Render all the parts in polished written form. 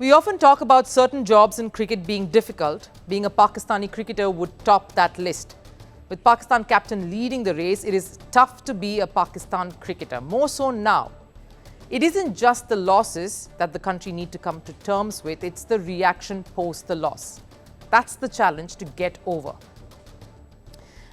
We often talk about certain jobs in cricket being difficult. Being a Pakistani cricketer would top that list. With Pakistan captain leading the race, it is tough to be a Pakistan cricketer, more so now. It isn't just the losses that the country need to come to terms with, it's the reaction post the loss. That's the challenge to get over.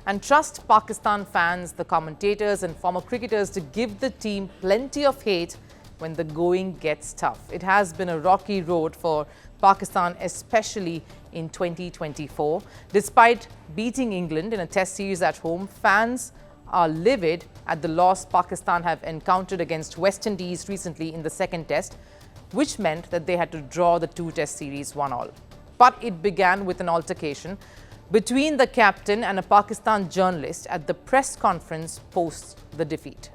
And trust Pakistan fans, the commentators and former cricketers to give the team plenty of hate when the going gets tough. It has been a rocky road for Pakistan, especially in 2024. Despite beating England in a test series at home, fans are livid at the loss Pakistan have encountered against West Indies recently in the second test, which meant that they had to draw the two-test series 1-1. But it began with an altercation between the captain and a Pakistan journalist at the press conference post the defeat.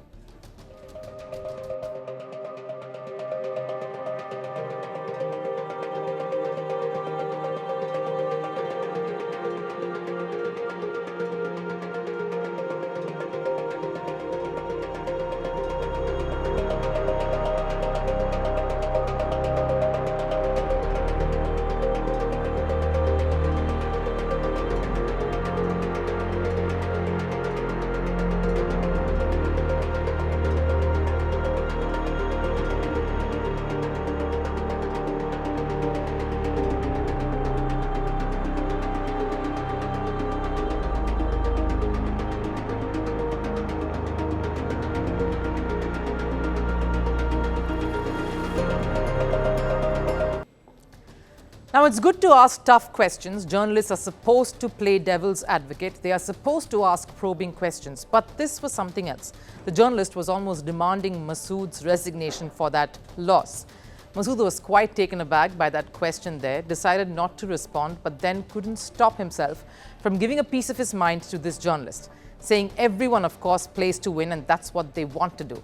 Now, it's good to ask tough questions. Journalists are supposed to play devil's advocate. They are supposed to ask probing questions. But this was something else. The journalist was almost demanding Masood's resignation for that loss. Masood was quite taken aback by that question there, decided not to respond, but then couldn't stop himself from giving a piece of his mind to this journalist, saying everyone, of course, plays to win and that's what they want to do.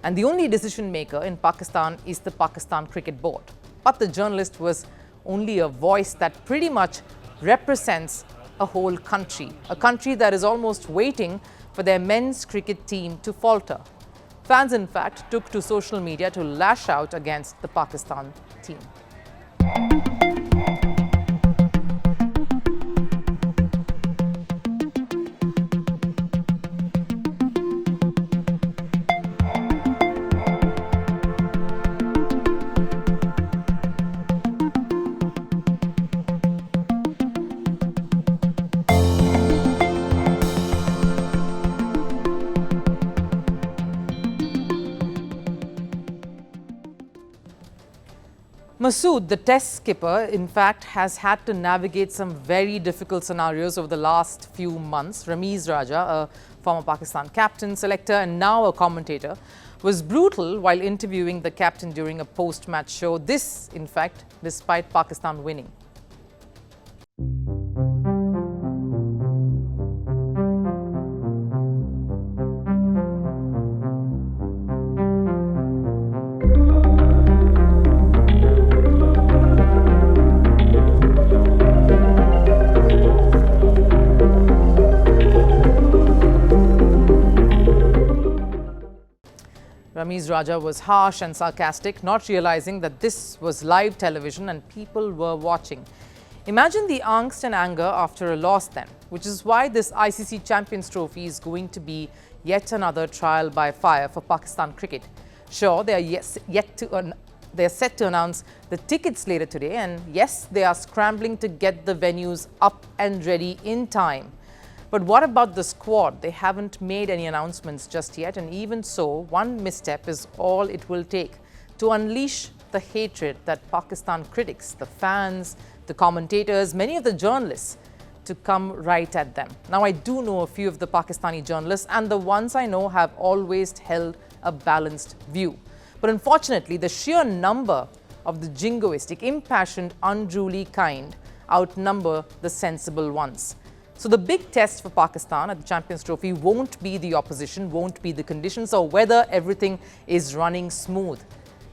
And the only decision maker in Pakistan is the Pakistan Cricket Board. But the journalist was only a voice that pretty much represents a whole country, a country that is almost waiting for their men's cricket team to falter. Fans, in fact, took to social media to lash out against the Pakistan team. Masood, the test skipper, in fact, has had to navigate some very difficult scenarios over the last few months. Ramiz Raja, a former Pakistan captain, selector and now a commentator, was brutal while interviewing the captain during a post-match show. This, in fact, despite Pakistan winning. Ramiz Raja was harsh and sarcastic, not realizing that this was live television and people were watching. Imagine the angst and anger after a loss then, which is why this ICC Champions Trophy is going to be yet another trial by fire for Pakistan cricket. Sure, they are set to announce the tickets later today, and yes, they are scrambling to get the venues up and ready in time. But what about the squad? They haven't made any announcements just yet, and even so, one misstep is all it will take to unleash the hatred that Pakistan critics, the fans, the commentators, many of the journalists, to come right at them. Now, I do know a few of the Pakistani journalists, and the ones I know have always held a balanced view. But unfortunately, the sheer number of the jingoistic, impassioned, unruly kind outnumber the sensible ones. So the big test for Pakistan at the Champions Trophy won't be the opposition, won't be the conditions or whether everything is running smooth.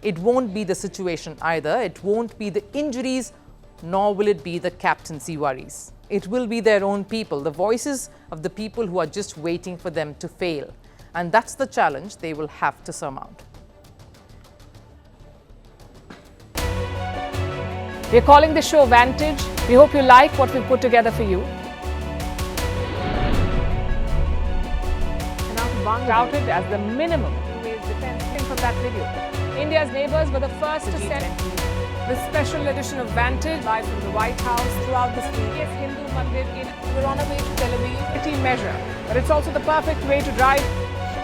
It won't be the situation either. It won't be the injuries, nor will it be the captaincy worries. It will be their own people, the voices of the people who are just waiting for them to fail. And that's the challenge they will have to surmount. We're calling the show Vantage. We hope you like what we've put together for you. Touted as the minimum defense from that video. India's neighbors were the first to send the special edition of Vantage live from the White House throughout the week. Hindu Mandir in we're on our way to Tel Aviv. Pretty measure, but it's also the perfect way to drive.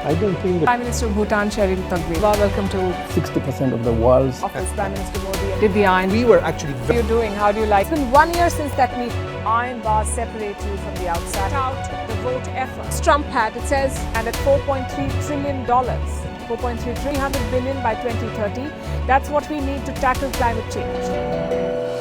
I don't think that Prime Minister of Bhutan, Sherin Tagwe. Welcome to 60% of the world's office. Prime Minister Modi did the iron. we were actually How are you doing? How do you like? It's been 1 year since that meeting. Iron bars separate you from the outside. Out the vote effort. Trump had, it says, and at $4.3 trillion. 4.3 300 billion by 2030. That's what we need to tackle climate change.